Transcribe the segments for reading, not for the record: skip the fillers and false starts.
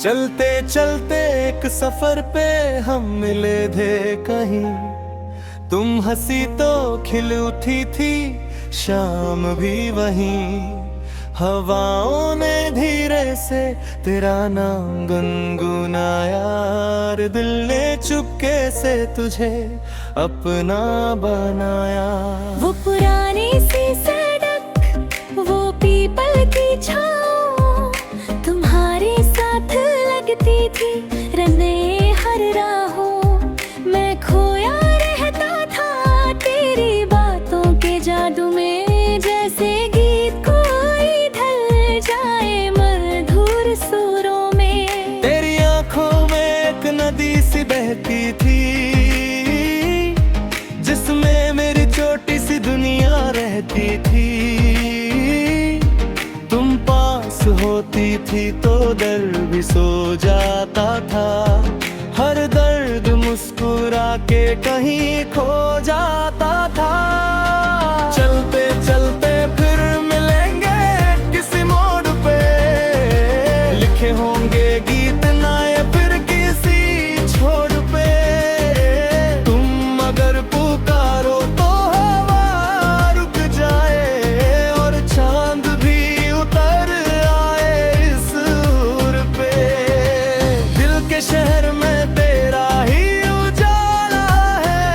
चलते चलते एक सफर पे हम मिले थे कहीं, तुम हंसी तो खिल उठी थी शाम भी वहीं। हवाओं ने धीरे से तेरा नाम गुनगुनाया, और दिल ने चुपके से तुझे अपना बनाया। वो पुरानी सी सड़क, वो पीपल की छाँव, तुम्हारे साथ लगती थी रने हर राहों। मैं खोया रहता था तेरी बातों के जादू में, जैसे गीत कोई ढल जाए मधुर सुरों में। तेरी आंखों में एक नदी सी बहती थी, जिसमें मेरी छोटी सी दुनिया रहती थी। तुम पास होती थी तो दर्द भी सो जाता था, हर दर्द मुस्कुरा के कहीं खो जाता था। चलते चलते फिर मिलेंगे किसी मोड़ पे, लिखे होंगे गीत नए फिर किसी छोर पे। तुम अगर पुकारो तो हवा रुक जाए, और चांद भी उतर आए इस सुर पे। दिल के शहर में तेरा ही उजाला है,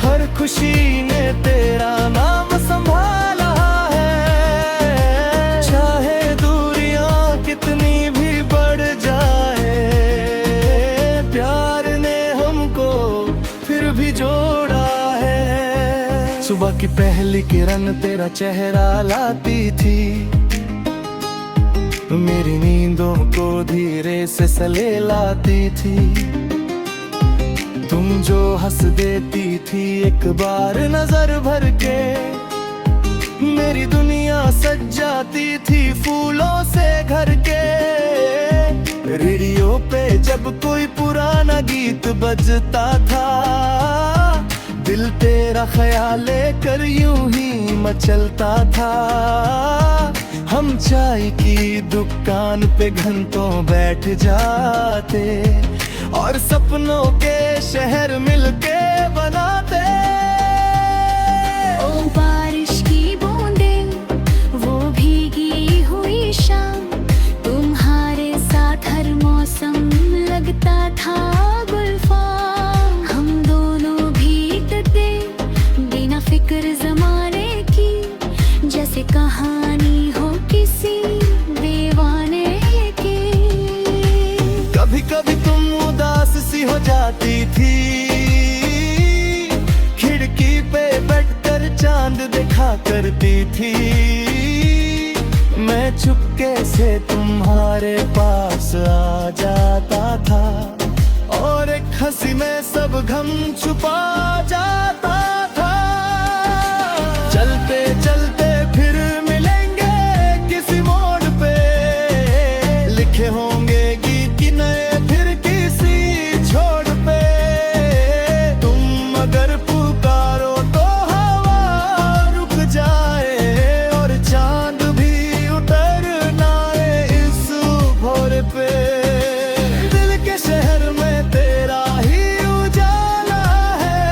हर खुशी ने तेरा नाम संभाला है। चाहे दूरियां कितनी भी बढ़ जाए, प्यार ने हमको फिर भी जोड़ा है। सुबह की पहली किरण तेरा चेहरा लाती थी, मेरी नींदों को धीरे से सले लाती थी। तुम जो हंस देती थी एक बार नजर भर के, मेरी दुनिया सज जाती थी फूलों से घर के। रेडियो पे जब कोई पुराना गीत बजता था, दिल तेरा ख्याल लेकर यूं ही मचलता था। हम चाय की दुकान पे घंटों बैठ जाते, और सपनों के शहर मिलके बनाते। ओ बारिश की बूंदें, वो भीगी हुई शाम, तुम्हारे साथ हर मौसम लगता था गुलफाम। हम दोनों भीगते बिना फिक्र जमाने की, जैसे कहानी हो किसी दीवाने की। कभी कभी तुम उदास सी हो जाती थी, खिड़की पे बैठकर चांद देखा करती थी। मैं चुपके से तुम्हारे पास आ जाता था, और एक हंसी में सब गम छुपा जाता था। चलते चलते फिर मिलेंगे किसी मोड़ पे, लिखे होंगे गीत की नए फिर किसी छोड़ पे। तुम अगर पुकारो तो हवा रुक जाए, और चांद भी उतर ना आए इस भोर पे। दिल के शहर में तेरा ही उजाला है,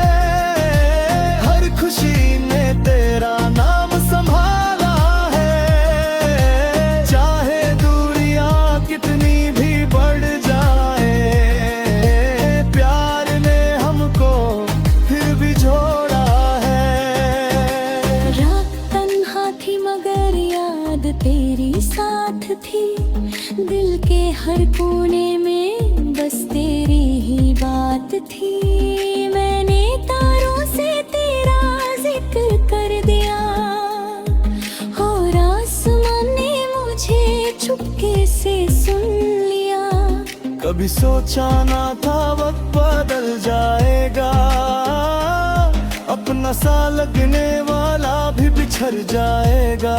हर खुशी ने तेरा नाम संभाला है। चाहे दूरियां कितनी भी बढ़ जाए, प्यार ने हमको फिर भी जोड़ा है। रात तन्हा थी मगर याद तेरी साथ थी, दिल के हर कोने में बस तेरी ही बात थी। मैंने तारों से तेरा जिक्र कर दिया, और आसमान ने मुझे चुपके से सुन लिया। कभी सोचा ना था वक्त बदल जाएगा, अपना सा लगने वाला भी बिछड़ जाएगा।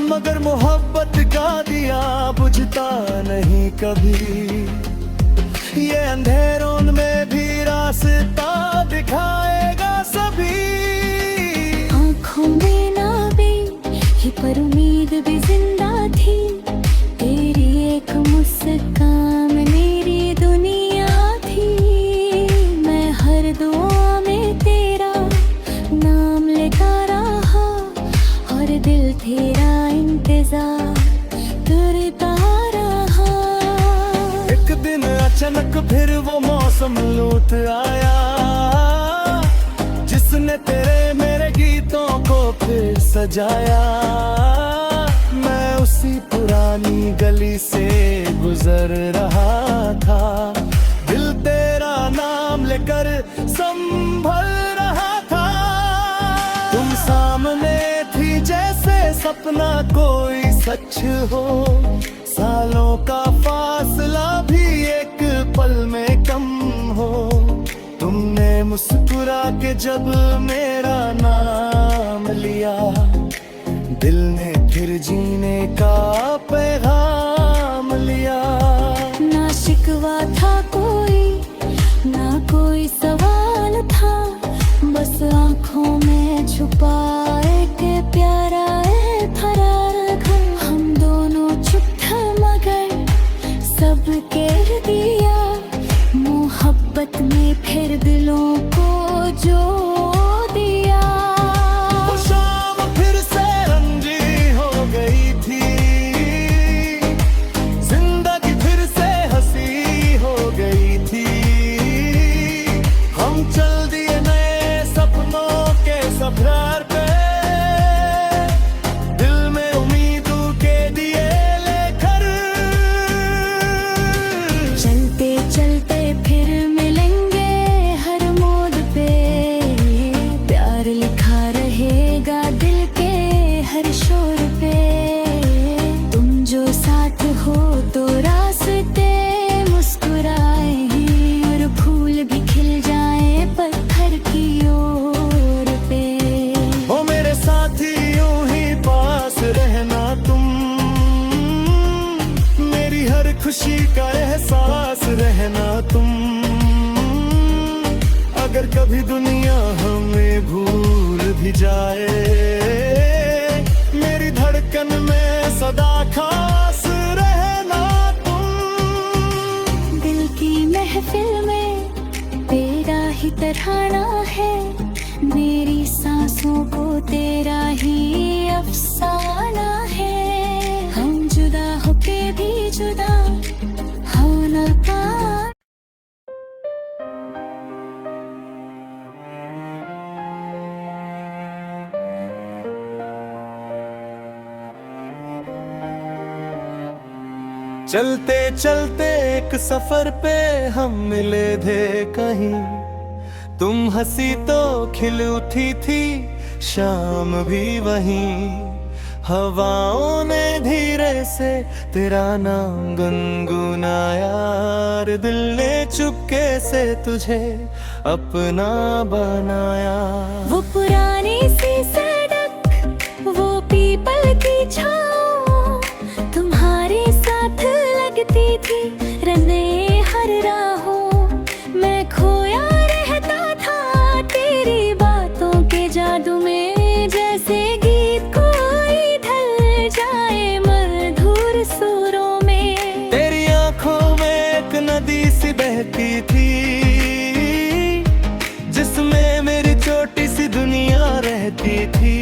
मगर मोहब्बत का दिया बुझता नहीं कभी, ये अंधेरों में भी रास्ता दिखाएगा सभी। आँखों में ना भी ये पर उम्मीद भी जिंदा थी, तेरी अचानक फिर वो मौसम लौट आया, जिसने तेरे मेरे गीतों को फिर सजाया। मैं उसी पुरानी गली से गुजर रहा था, दिल तेरा नाम लेकर संभल रहा था। तुम सामने थी जैसे सपना कोई सच हो, सालों का फासला भी एक पल में कम हो। तुमने मुस्कुरा के जब मेरा नाम लिया, दिल ने फिर जीने का पैगाम लिया। ना शिकवा था कोई, ना कोई सवाल था, बस आँखों में छुपाए के प्यारा है फरार घर। हम दोनों चुप थे मगर सब कह दिया, मोहब्बत में फिर दिलों को जो दिया। वो शाम फिर से रंजी हो गई थी, जिंदगी फिर से हंसी हो गई थी। हम चल दिए नए सपनों के सफर पे, दिल में उम्मीदों के दिए लेकर। चलते चलते फिर मिलेंगे हर मोड़ पे, प्यार लिखा रहेगा दिल के हर शोर पे। तुम जो साथ हो तो रास्ते मुस्कुराए हैं, और फूल भी खिल जाए पत्थर की ओर पे। ओ मेरे साथी यूं ही पास रहना तुम, मेरी हर खुशी का एहसास रहना तुम। अगर कभी दुनिया हमें भूल भी जाए, मेरी धड़कन में सदा खास रहना तुम। दिल की महफिल में तेरा ही तराना है, मेरी सांसों को तेरा ही अफसाना है। हम जुदा होके भी जुदा हो न पाए। चलते चलते एक सफर पे हम मिले थे कहीं, तुम हंसी तो खिल उठी थी शाम भी वहीं। हवाओं ने धीरे से तेरा नाम गुनगुनाया, और दिल ने चुपके से तुझे अपना बनाया। वो पुरानी सी सड़क, वो पीपल की छाँव, तुम्हारे साथ लगती थी रने हर राहों। मैं खोया रहता था तेरी बातों के जादू में, जैसे गीत कोई ढल जाए मधुर सुरों में। तेरी आंखों में एक नदी सी बहती थी, जिसमें मेरी छोटी सी दुनिया रहती थी।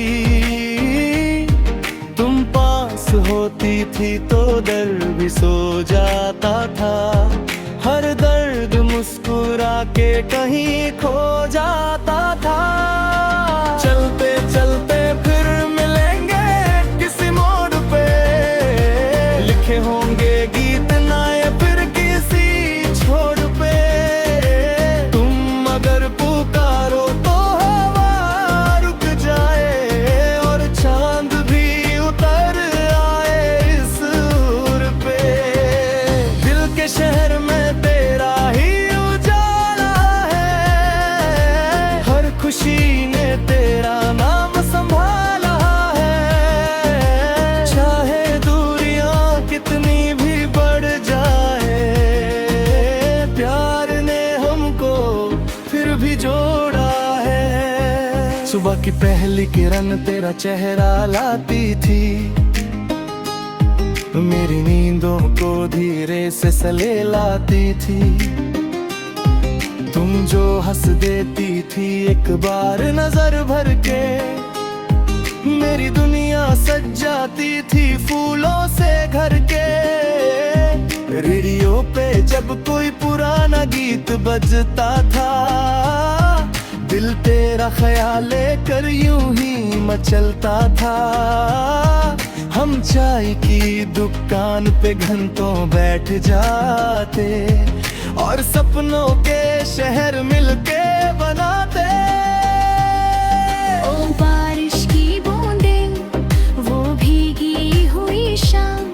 तुम पास होती थी तो दर्द भी सो जाता था, हर दर्द मुस्कुरा के कहीं खो जाता था। चलते चलते फिर मिलेंगे किसी मोड़ पे, लिखे होंगे गीत नए फिर किसी छोर पे। तुम अगर पुकारो तो हवा रुक जाए, और चांद भी उतर आए इस उर पे। दिल के शहर में तेरा ही उजाला है, हर खुशी ने तेरा नाम संभाला है। चाहे दूरियां कितनी भी बढ़ जाए, प्यार ने हमको फिर भी जोड़ा है। सुबह की पहली किरण तेरा चेहरा लाती थी, मेरी नींदों को धीरे से सले लाती थी। तुम जो हंस देती थी एक बार नजर भर के, मेरी दुनिया सज जाती थी फूलों से घर के। रेडियो पे जब कोई पुराना गीत बजता था, दिल तेरा ख्याल लेकर यूं ही मचलता था। हम चाय की दुकान पे घंटों बैठ जाते और सपनों के शहर मिलके बनाते। ओ बारिश की बूंदें, वो भीगी हुई शाम,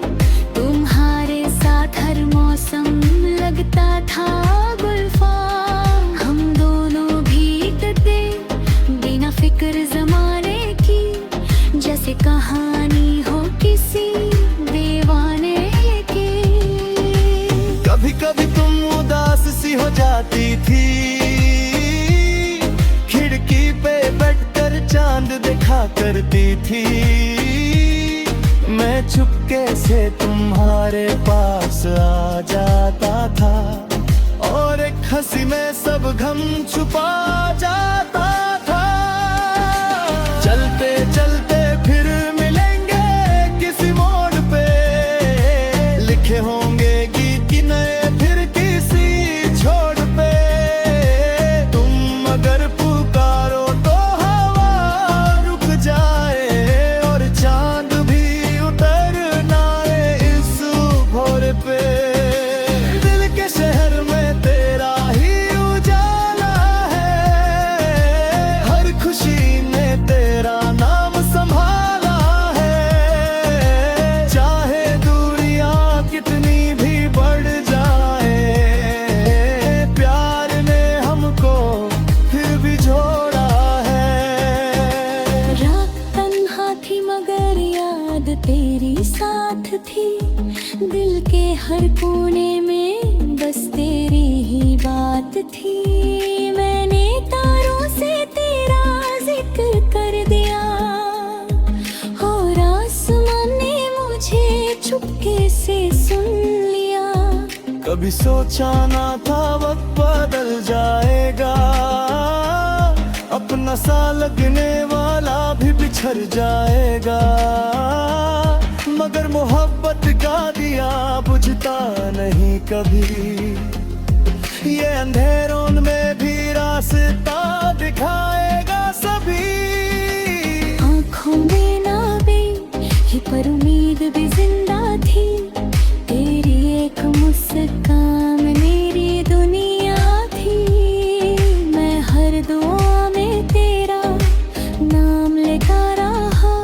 तुम्हारे साथ हर मौसम लगता था गुलफाम। हम दोनों भीगते बिना फिक्र जमाने की, जैसे कहानी हो किसी दीवाने की। कभी कभी तुम उदास सी हो जाती थी, खिड़की पे बैठकर चांद देखा करती थी। मैं चुपके से तुम्हारे पास आ जाता था और एक हंसी में सब गम छुपा जाता था। चलते चलते फिर मिलेंगे किसी मोड़ पे, लिखे होंगे गीत की नए फिर किसी छोड़ पे। तुम अगर पुकारो तो हवा रुक जाए और चांद भी उतर ना आए इस भोर पे। दिल के शहर में तेरा ही उजाला है, हर खुशी ने तेरा नाम संभाला है। चाहे दूरियां कितनी भी बढ़ जाए, प्यार ने हमको फिर भी जोड़ा है। रात तन्हा थी मगर याद तेरी साथ थी, दिल के हर कोने में बस तेरी ही बात थी। मैंने तारों से तेरा जिक्र कर दिया और आसमान ने मुझे चुपके से सुन लिया। कभी सोचा ना था वक्त बदल जाएगा, अपना सा लगने वाला भी बिछड़ जाएगा। मगर मोहब्बत का दिया बुझता नहीं कभी, ये अंधेरों में भी रास्ता दिखाएगा सभी। आँखों में ना भी पर उम्मीद भी जिंदा थी, तेरी एक मुस्कान मेरी दुनिया थी। मैं हर दुआ में तेरा नाम लेता रहा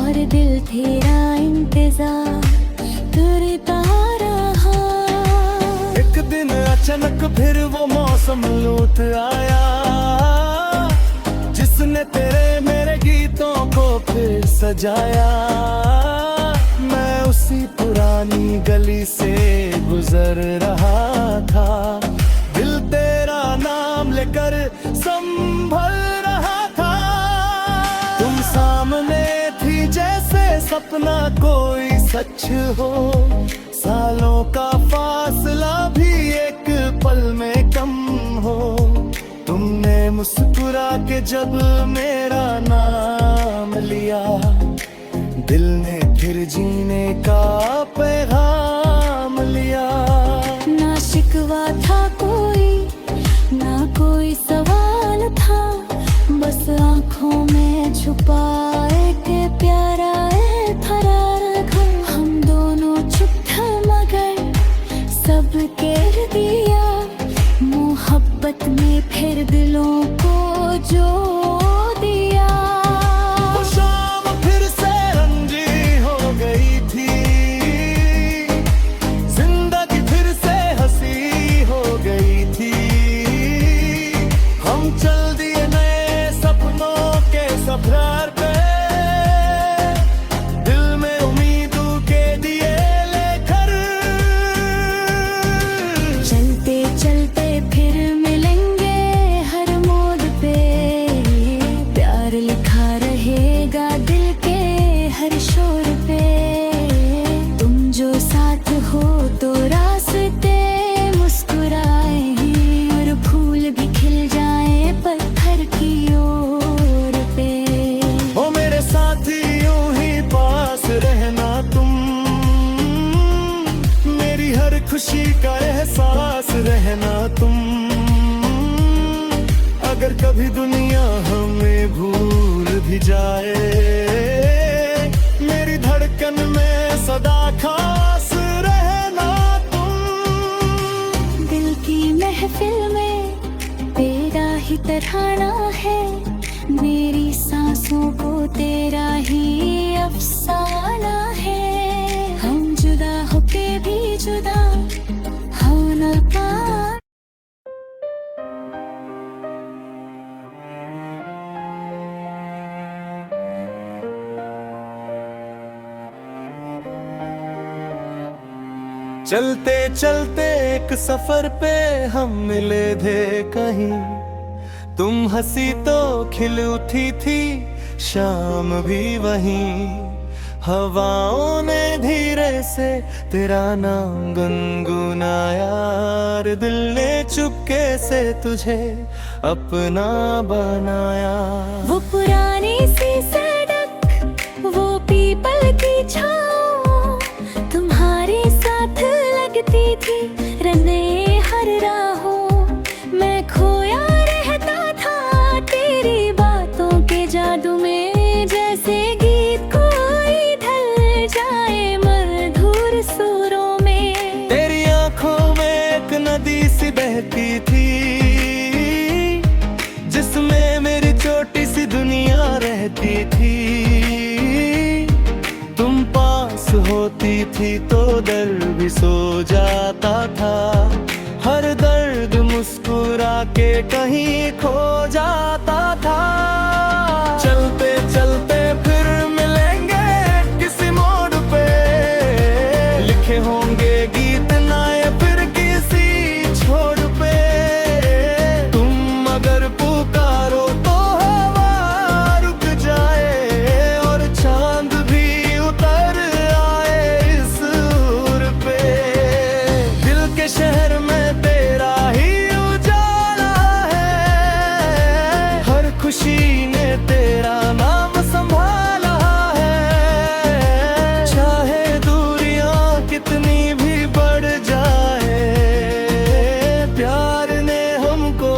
और दिल तेरा इंतजार करता रहा। एक दिन अचानक फिर वो मौसम लौट आया, जिसने तेरे मेरे गीतों को फिर सजाया। मैं उसी पुरानी गली से गुजर रहा था, दिल तेरा नाम लेकर संभल रहा था। तुम सामने थी जैसे सपना कोई सच हो, सालों का फासला भी एक पल में कम हो। तुमने मुस्कुरा के जब मेरा नाम लिया, दिल ने फिर जीने का पैगाम लिया। ना शिकवा था कोई, ना कोई सवाल था, बस आँखों में छुपाए के प्यारा था घर। हम दोनों चुप थे मगर सब कह दिया, मोहब्बत में फिर दिलों को जो दिया। वो शाम फिर से रंजी हो गई थी, जिंदगी फिर से हंसी हो गई थी। हम चल दिए नए सपनों के सफर पे, दिल में उम्मीदों के दिए लेकर। चलते चलते फिर मिलेंगे हर मोड़ पे, रहना तुम। अगर कभी दुनिया हमें भूल भी जाए, मेरी धड़कन में सदा खास रहना तुम। दिल की महफिल में तेरा ही तराना है, मेरी सांसों को तेरा ही अफसाना है। हम जुदा होके भी जुदा हो न पाए। चलते चलते एक सफर पे हम मिले थे कहीं, तुम हंसी तो खिल उठी थी शाम भी वहीं। हवाओं ने धीरे से तेरा नाम गुनगुनाया, और दिल ने चुपके से तुझे अपना बनाया। वो पुरानी सी सड़क, वो पीपल की छाँव, तुम्हारे साथ लगती थी रने हर राहों। मैं खोया रहता था तेरी बातों के जादू में, जैसे गीत कोई ढल जाए मधुर सुरों में। तेरी आंखों में एक नदी सी बहती थी, जिसमें मेरी छोटी सी दुनिया रहती थी। तुम पास होती थी तो दर्द भी सो जाता था, हर दर्द मुस्कुरा के कहीं खो जाता था। चलते चलते फिर मिलेंगे किसी मोड़ पे, लिखे होंगे गीत नए फिर किसी छोर पे। तुम अगर पुकारो तो हवा रुक जाए, और चांद भी उतर आए इस सूर पे। दिल के शहर में तेरा ही उजाला है, हर खुशी ने तेरा नाम संभाला है। चाहे दूरियां कितनी भी बढ़ जाए, प्यार ने हमको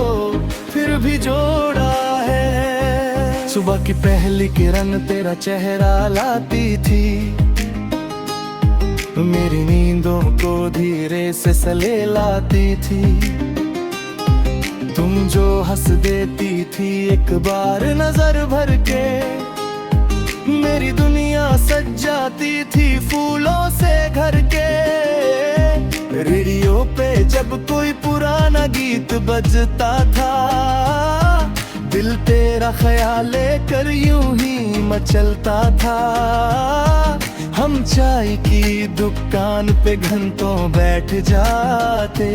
फिर भी जोड़ा है। सुबह की पहली किरण तेरा चेहरा लाती थी, मेरी नींदों को धीरे से सले लाती थी। तुम जो हंस देती थी एक बार नजर भर के, मेरी दुनिया सज जाती थी फूलों से घर के। रेडियो पे जब कोई पुराना गीत बजता था, दिल तेरा ख्याल लेकर यूं ही मचलता था। हम चाय की दुकान पे घंटों बैठ जाते,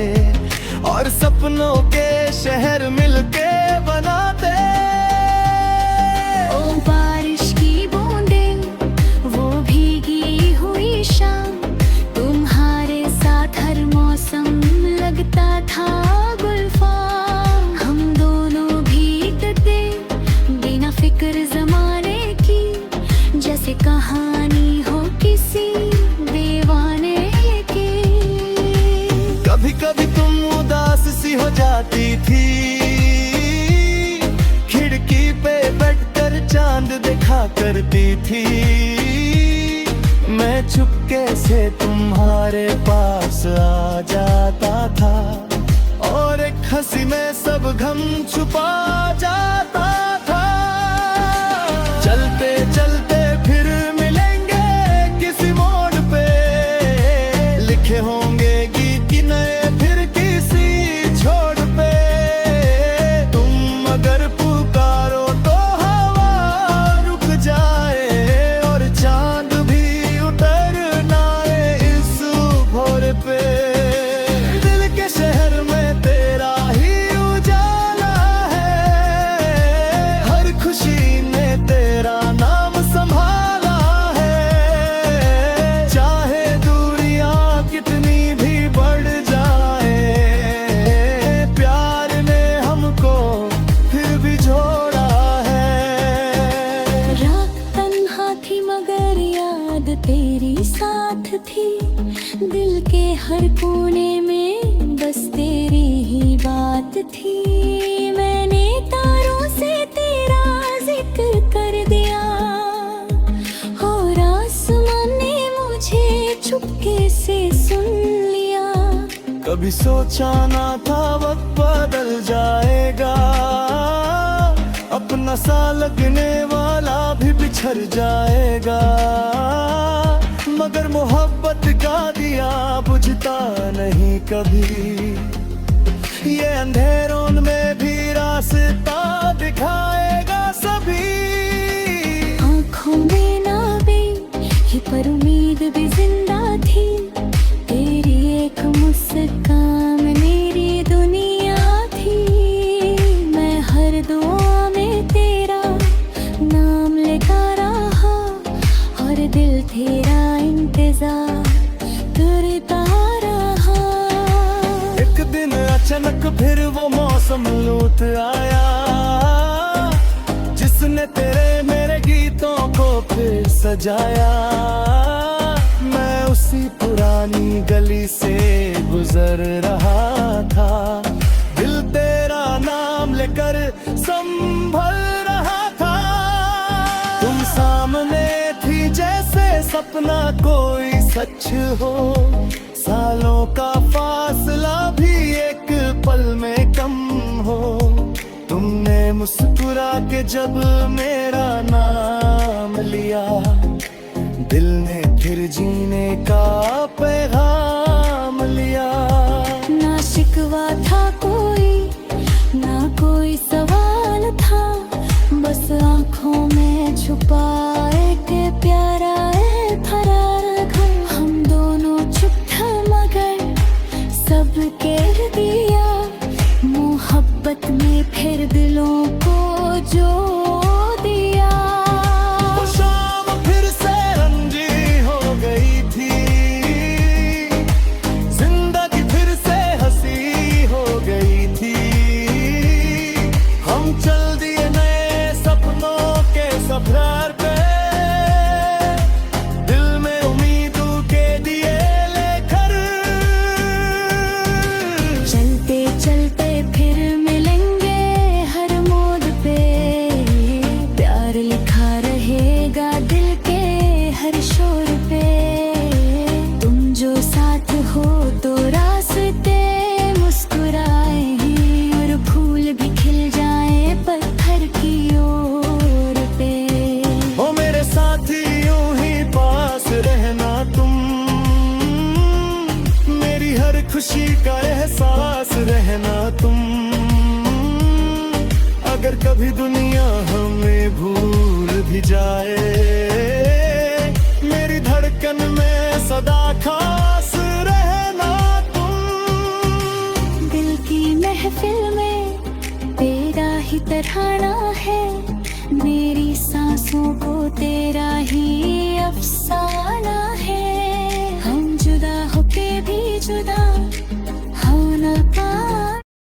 और सपनों के शहर मिलके बनाते। ओ बारिश की बूंदें, वो भीगी हुई शाम, तुम्हारे साथ हर मौसम लगता था गुलफाम। हम दोनों भीगते बिना फिक्र जमाने की, जैसे कहानी हो किसी दीवाने की। कभी कभी तुम उदास सी हो जाती थी, खिड़की पे बैठकर चांद देखा करती थी। मैं चुपके से तुम्हारे पास आ जाता था, और एक हंसी में सब गम छुपा जाता था। चलते चलते फिर मिलेंगे किसी मोड़ पे, लिखे होंगे गीत नए फिर किसी छोड़ पे। तुम अगर पुकारो तो हवा रुक जाए, और चांद भी उतर ना आए इस भोर पे। दिल के शहर में तेरा ही उजाला है, थी, मैंने तारों से तेरा जिक्र कर दिया और आसमान ने मुझे चुपके से सुन लिया। कभी सोचा ना था वक्त बदल जाएगा, अपना सा लगने वाला भी बिछड़ जाएगा, मगर मोहब्बत का दिया बुझता नहीं कभी, ये अंधेरों में भी रास्ता दिखाएगा सभी। आँखों में ना भी ये पर उम्मीद भी जिंदा थी, तेरी एक मुस्कान मेरी दुनिया थी, मैं हर दुआ में तेरा नाम लेता रहा और दिल तेरा इंतजार करता रहा। एक दिन अचानक फिर वो मौसम लौट आया, जिसने तेरे मेरे गीतों को फिर सजाया। मैं उसी पुरानी गली से गुजर रहा था, दिल तेरा नाम लेकर संभल रहा था। तुम सामने थी जैसे सपना कोई सच हो, सालों का फासला भी एक पल में कम हो। तुमने मुस्कुरा के जब मेरा नाम लिया, दिल ने फिर जीने का पैगाम लिया। ना शिकवा था कोई, ना कोई सवाल था, बस आँखों में छुपा एक प्यारा फराग। हम दोनों चुप था मगर सब कह दिया, मोहब्बत में फिर दिलों को जो दिया। वो शाम फिर से रंजी हो गई थी, जिंदगी फिर से हंसी हो गई थी। हम चल दिए नए सपनों के सफर पे, दिल में उम्मीदों के दिए लेकर। चलते चलते फिर मिलेंगे हर मोड़ पे, प्यार लिखा रहेगा दिल के हर शोर पे। तुम जो साथ हो तो रास्ते मुस्कुराए हैं और फूल भी खिल जाए पत्थर की ओर पे। ओ मेरे साथी यूं ही पास रहना तुम, मेरी हर खुशी का एहसास रहना तुम। अगर कभी दुनिया हमें भूल भी जाए, मेरी धड़कन में सदा खास रहना तुम। दिल की महफिल में तेरा ही तराना है, मेरी सांसों को तेरा ही अफसाना है। हम जुदा होके भी जुदा हो न पाए।